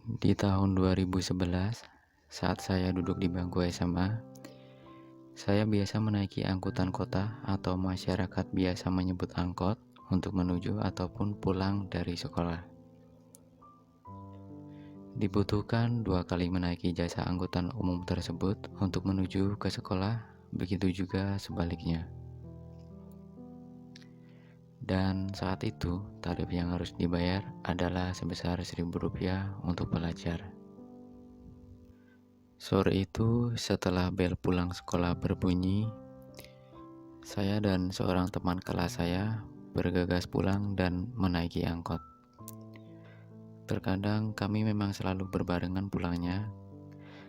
Di tahun 2011, saat saya duduk di bangku SMA, saya biasa menaiki angkutan kota atau masyarakat biasa menyebut angkot untuk menuju ataupun pulang dari sekolah. Dibutuhkan 2 kali menaiki jasa angkutan umum tersebut untuk menuju ke sekolah, begitu juga sebaliknya. Dan saat itu, tarif yang harus dibayar adalah sebesar Rp1.000 untuk pelajar. Sore itu, setelah bel pulang sekolah berbunyi, saya dan seorang teman kelas saya bergegas pulang dan menaiki angkot. Terkadang kami memang selalu berbarengan pulangnya,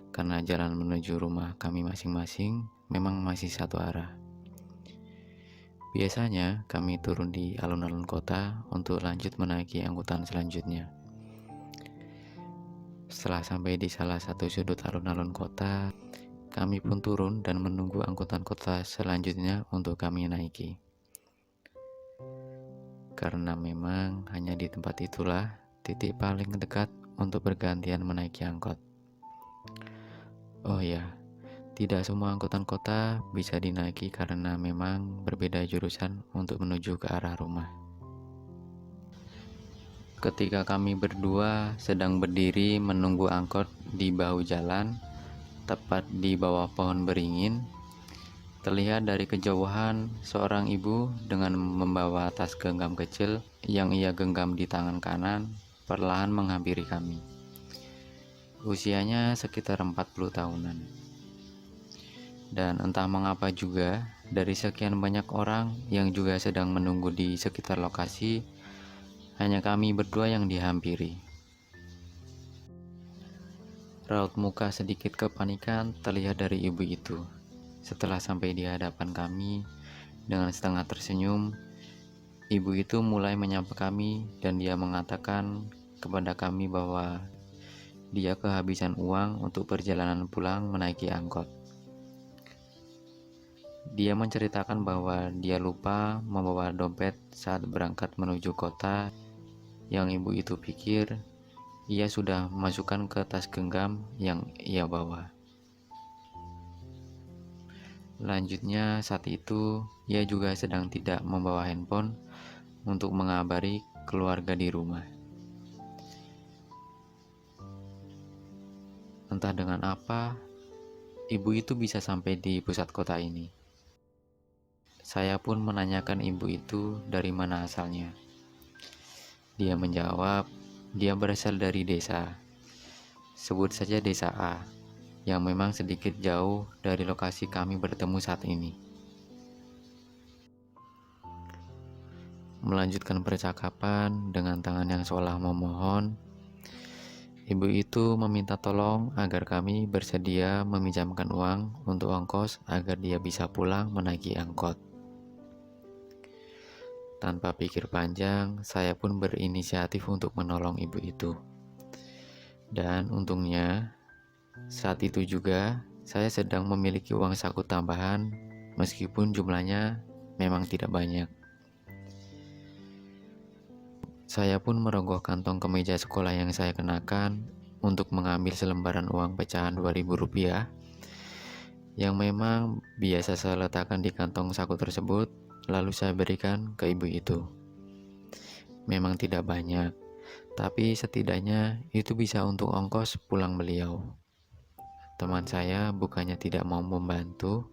karena jalan menuju rumah kami masing-masing memang masih satu arah. Biasanya kami turun di alun-alun kota untuk lanjut menaiki angkutan selanjutnya. Setelah sampai di salah satu sudut alun-alun kota, kami pun turun dan menunggu angkutan kota selanjutnya untuk kami naiki. Karena memang hanya di tempat itulah titik paling dekat untuk bergantian menaiki angkot. Oh ya, tidak semua angkutan kota bisa dinaiki karena memang berbeda jurusan untuk menuju ke arah rumah. Ketika kami berdua sedang berdiri menunggu angkot di bahu jalan, tepat di bawah pohon beringin, terlihat dari kejauhan seorang ibu dengan membawa tas genggam kecil yang ia genggam di tangan kanan, perlahan menghampiri kami. Usianya sekitar 40 tahunan. Dan entah mengapa juga, dari sekian banyak orang yang juga sedang menunggu di sekitar lokasi, hanya kami berdua yang dihampiri. Raut muka sedikit kepanikan terlihat dari ibu itu. Setelah sampai di hadapan kami, dengan setengah tersenyum, ibu itu mulai menyapa kami dan dia mengatakan kepada kami bahwa dia kehabisan uang untuk perjalanan pulang menaiki angkot. Dia menceritakan bahwa dia lupa membawa dompet saat berangkat menuju kota, yang ibu itu pikir ia sudah masukkan ke tas genggam yang ia bawa. Lanjutnya, saat itu ia juga sedang tidak membawa handphone untuk mengabari keluarga di rumah. Entah dengan apa, ibu itu bisa sampai di pusat kota ini. Saya pun menanyakan ibu itu dari mana asalnya. Dia menjawab, dia berasal dari desa. Sebut saja desa A, yang memang sedikit jauh dari lokasi kami bertemu saat ini. Melanjutkan percakapan dengan tangan yang seolah memohon, ibu itu meminta tolong agar kami bersedia meminjamkan uang untuk ongkos agar dia bisa pulang menaiki angkot. Tanpa pikir panjang, saya pun berinisiatif untuk menolong ibu itu. Dan untungnya, saat itu juga saya sedang memiliki uang saku tambahan, meskipun jumlahnya memang tidak banyak. Saya pun merogoh kantong kemeja sekolah yang saya kenakan untuk mengambil selembaran uang pecahan Rp2.000 yang memang biasa saya letakkan di kantong saku tersebut. Lalu saya berikan ke ibu itu. Memang tidak banyak, tapi setidaknya itu bisa untuk ongkos pulang beliau. Teman saya bukannya tidak mau membantu,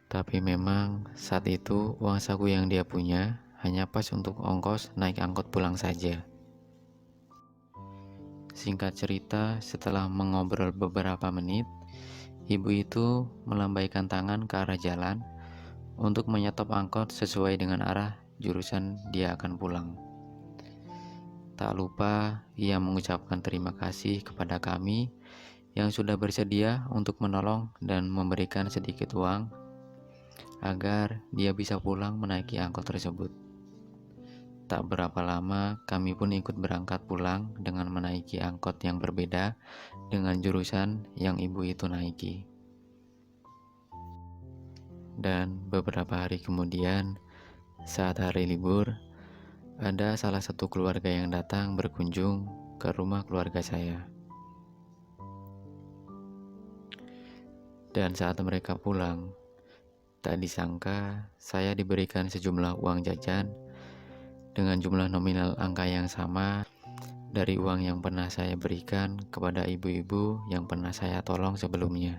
tapi memang saat itu uang saku yang dia punya hanya pas untuk ongkos naik angkot pulang saja. Singkat cerita, setelah mengobrol beberapa menit, ibu itu melambaikan tangan ke arah jalan untuk menyetop angkot sesuai dengan arah jurusan dia akan pulang. Tak lupa ia mengucapkan terima kasih kepada kami yang sudah bersedia untuk menolong dan memberikan sedikit uang agar dia bisa pulang menaiki angkot tersebut. Tak berapa lama kami pun ikut berangkat pulang dengan menaiki angkot yang berbeda dengan jurusan yang ibu itu naiki. Dan beberapa hari kemudian, saat hari libur, ada salah satu keluarga yang datang berkunjung ke rumah keluarga saya. Dan saat mereka pulang, tak disangka saya diberikan sejumlah uang jajan dengan jumlah nominal angka yang sama dari uang yang pernah saya berikan kepada ibu-ibu yang pernah saya tolong sebelumnya.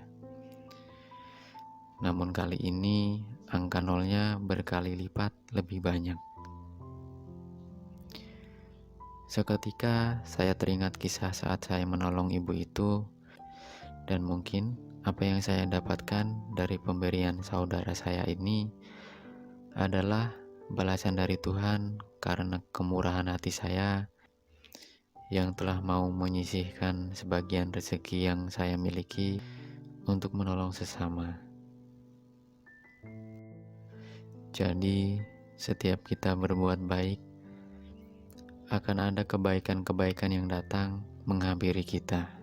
Namun kali ini angka nolnya berkali lipat lebih banyak. Seketika saya teringat kisah saat saya menolong ibu itu, dan mungkin apa yang saya dapatkan dari pemberian saudara saya ini adalah balasan dari Tuhan karena kemurahan hati saya yang telah mau menyisihkan sebagian rezeki yang saya miliki untuk menolong sesama. Jadi, setiap kita berbuat baik, akan ada kebaikan-kebaikan yang datang menghampiri kita.